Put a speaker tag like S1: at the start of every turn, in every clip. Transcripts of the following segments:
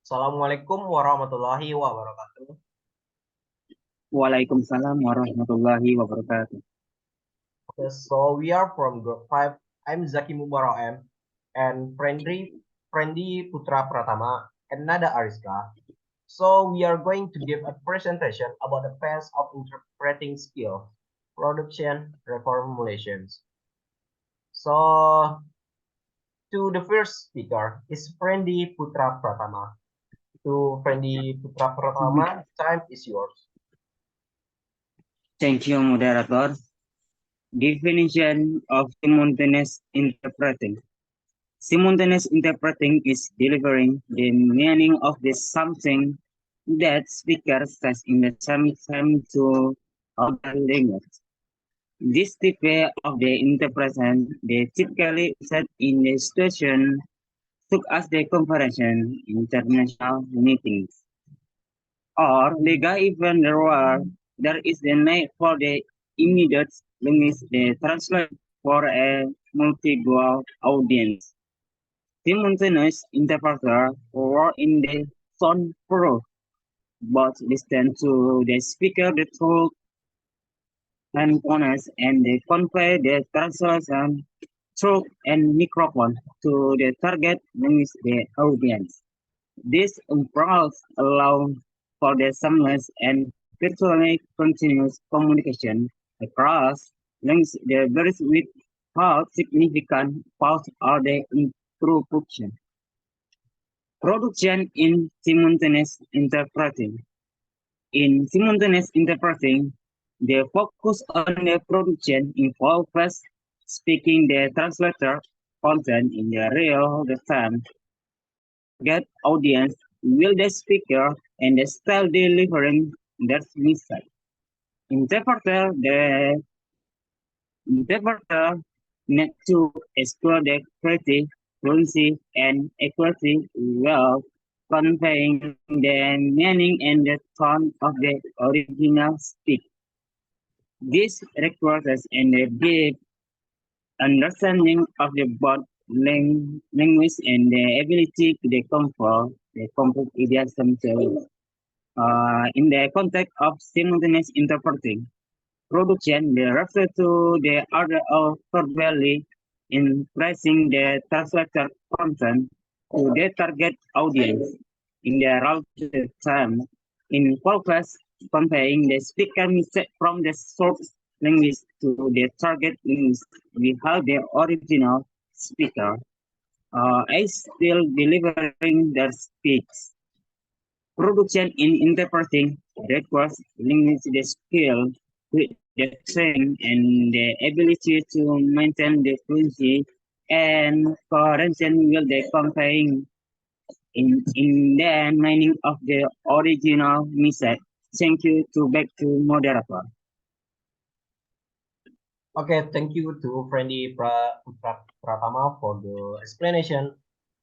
S1: Assalamualaikum warahmatullahi wabarakatuh.
S2: Waalaikumsalam warahmatullahi wabarakatuh.
S1: Okay, so we are from group 5. I'm Zaki Mubarak and friendly Putra Pratama and Nada Ariska. So we are going to give a presentation about the phase of interpreting skill, production, reformulations. So to the first speaker is friendly Putra Pratama. To friendly Putra Pratama, time is yours.
S2: Thank you, moderator. Definition of simultaneous interpreting. Simultaneous interpreting is delivering the meaning of the something that speaker says in the same time to other language. This type of the interpretation they typically set in the situation such as the conference, international meetings, or legal event where there is the need for the immediate linguist the translate for a multilingual audience. Simultaneous interpreter or in the sound proof both listen to the speaker the truth and honest and they convey the translation through and microphone to the target linguist the audience. This approach allows for the seamless and virtually continuous communication across links that varies without significant pause or the interruption. Production in simultaneous interpreting. In simultaneous interpreting, the focus on the production involves first speaking the translator content in the real time target audience will the speaker and the style delivering their message. Interpreter the interpreter need to explore the clarity, fluency, and accuracy while conveying the meaning and the tone of the original speech. This requires a deep understanding of the both language and the ability to decode the complex ideas themselves. In the context of simultaneous interpreting, production they refer to the order of verbally expressing the translated content to the target audience in the relative time in focus conveying the speaker message from the source language to the target language without the original speaker is still delivering their speech. Production in interpreting requires linguistic skill, the training, and the ability to maintain the fluency and coherence with the conveying in the meaning of the original message. Thank you to back to moderator.
S1: Okay, thank you to friendly Pratama for the explanation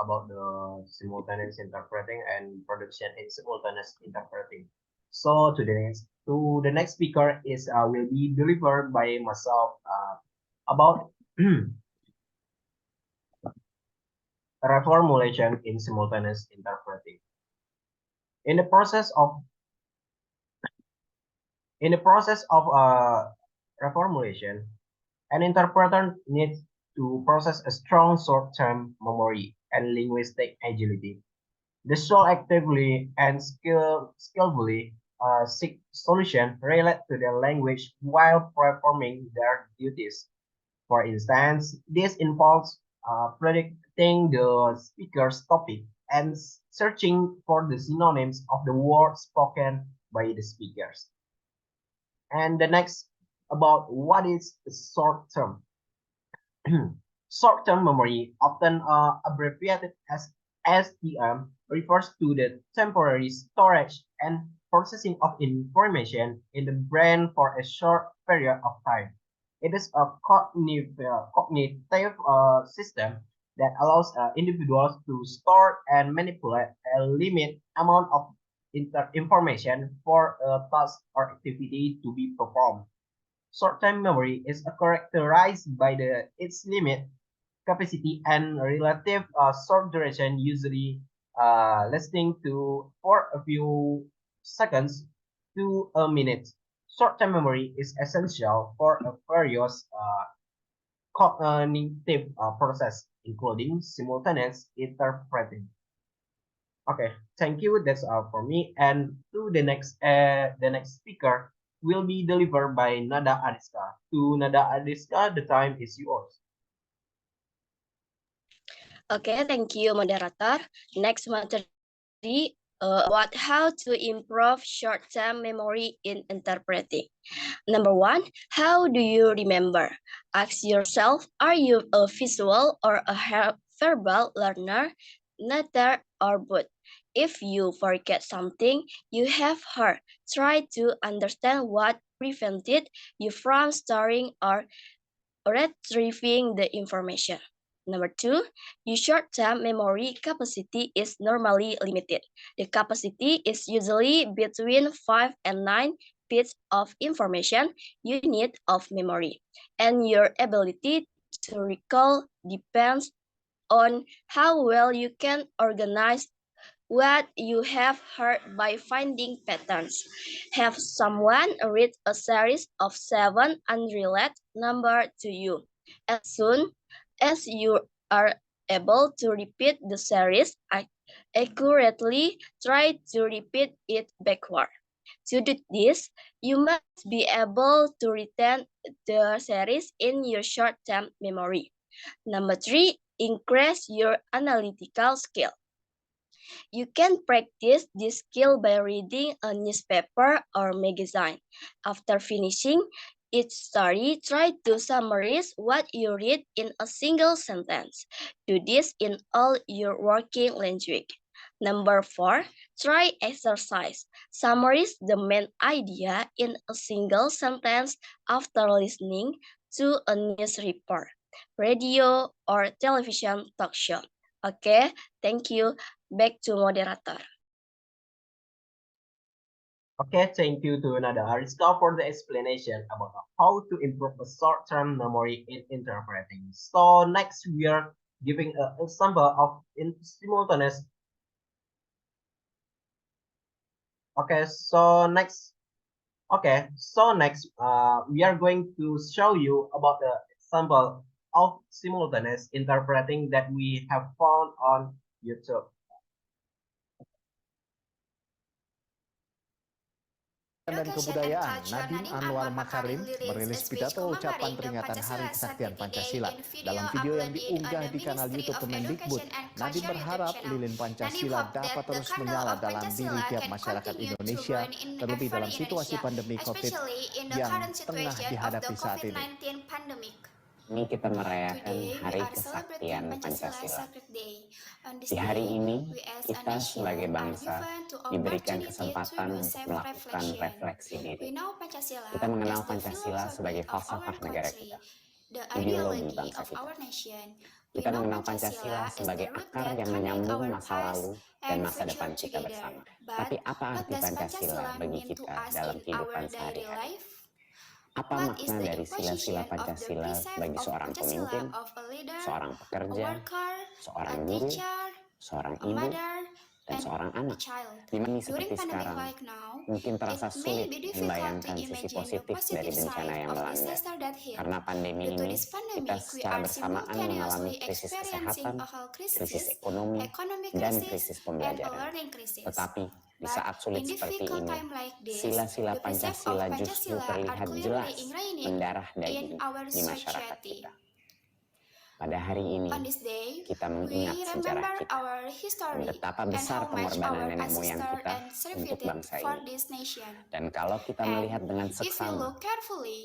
S1: about the simultaneous interpreting and production in simultaneous interpreting. So to the next speaker is will be delivered by myself about reformulation in simultaneous interpreting. In the process of reformulation, an interpreter needs to process a strong short-term memory and linguistic agility. They should actively and skillfully seek solutions related to their language while performing their duties. For instance, this involves predicting the speaker's topic and searching for the synonyms of the words spoken by the speakers. And the next about what is short term. Short term memory, often abbreviated as STM, refers to the temporary storage and processing of information in the brain for a short period of time. It is a cognitive system that allows individuals to store and manipulate a limited amount of information for a task or activity to be performed. Short-term memory is characterized by its limit capacity and relative short duration, usually listening to for a few seconds to a minute. Short-term memory is essential for a various cognitive process, including simultaneous interpreting. Okay, thank you. That's all for me. And to the next speaker will be delivered by Nada Adiska. To Nada Adiska, the time is yours.
S3: Okay, thank you, moderator. Next material about how to improve short-term memory in interpreting. Number one, how do you remember? Ask yourself, are you a visual or a verbal learner, neither or both? If you forget something you have heard, try to understand what prevented you from storing or retrieving the information. Number two, your short-term memory capacity is normally limited. The capacity is usually between 5 and 9 bits of information unit of memory, and your ability to recall depends on how well you can organize what you have heard by finding patterns. Have someone read a series of 7 unrelated numbers to you. As soon as you are able to repeat the series accurately, try to repeat it backward. To do this, you must be able to retain the series in your short-term memory. Number three, increase your analytical skill. You can practice this skill by reading a newspaper or magazine. After finishing each story, try to summarize what you read in a single sentence. Do this in all your working language. Number four, try exercise. Summarize the main idea in a single sentence after listening to a news report, radio, or television talk show. Okay, thank you. Back to moderator.
S1: Okay, thank you to Nada Ariska for the explanation about how to improve a short-term memory in interpreting. So next we are giving an example of in simultaneous. Okay, so next we are going to show you about the example of simultaneous interpreting that we have found on YouTube.
S4: Dan Kebudayaan Nadiem Anwar Makarim merilis pidato ucapan peringatan Hari Kesaktian Pancasila. Dalam video yang diunggah di kanal YouTube Kemendikbud, Nadiem berharap lilin Pancasila dapat terus menyala dalam diri tiap masyarakat Indonesia, terlebih dalam situasi pandemi COVID yang tengah dihadapi saat ini.
S5: Ini kita merayakan Hari Kesaktian Pancasila. Di hari ini, kita sebagai bangsa diberikan kesempatan untuk melakukan refleksi diri. Kita mengenal Pancasila sebagai falsafah negara kita, ideologi bangsa kita. Kita mengenal Pancasila sebagai akar yang menyambung masa lalu dan masa depan kita bersama. Tapi apa arti Pancasila bagi kita dalam kehidupan sehari-hari? Apa makna dari sila-sila Pancasila bagi seorang pemimpin, seorang pekerja, seorang guru, seorang ibu, dan seorang anak? Di mana seperti sekarang, mungkin terasa sulit membayangkan sisi positif dari bencana yang melanda. Karena pandemi ini, kita secara bersamaan mengalami krisis kesehatan, krisis ekonomi, dan krisis pembelajaran. Tetapi di saat sulit seperti ini, sila-sila Pancasila justru terlihat jelas mendarah daging di masyarakat kita. Pada hari ini, kita mengingat sejarah kita dan betapa besar pengorbanan nenek moyang kita untuk bangsa ini. Dan kalau kita melihat dengan seksama,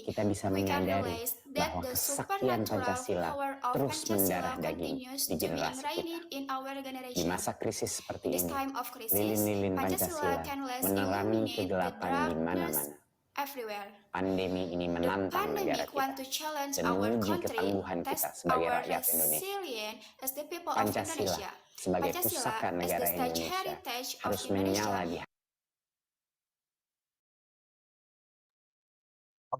S5: kita bisa menyadari bahwa kesaktian Pancasila terus mendarah daging di generasi kita. Di masa krisis seperti ini, lilin-lilin Pancasila menerangi kegelapan di mana-mana. Pandemi ini menantang negara kita dan menguji ketangguhan kita sebagai rakyat Indonesia. Pancasila sebagai pusaka negara Indonesia harus menyala di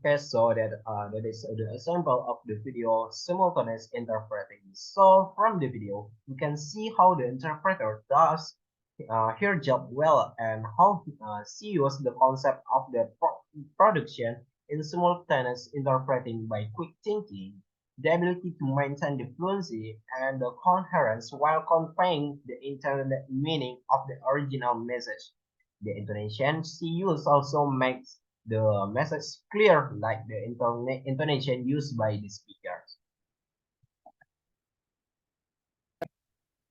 S1: Okay, so that is the example of the video simultaneous interpreting. So from the video, you can see how the interpreter does her job well and how she uses the concept of the production in simultaneous interpreting by quick thinking, the ability to maintain the fluency and the coherence while conveying the intended meaning of the original message. The intonation she used also makes the message clear like the intonation used by the speakers.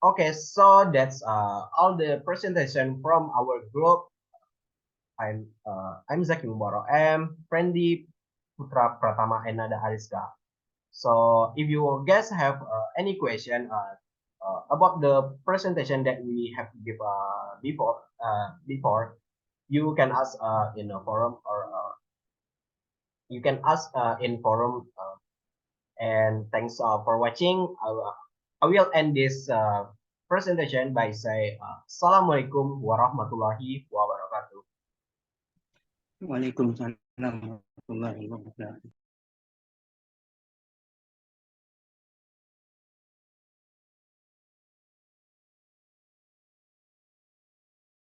S1: Okay, so that's all the presentation from our group. I'm Zaki Mubaro. I'm Friendly Putra Pratama and Nada Ariska. So if you guys have any question about the presentation that we have give before, you can ask in a forum or you can ask in forum. And thanks for watching. I will end this presentation by say Assalamualaikum warahmatullahi wabarakatuh.
S2: Waalaikumsalam warahmatullahi wabarakatuh.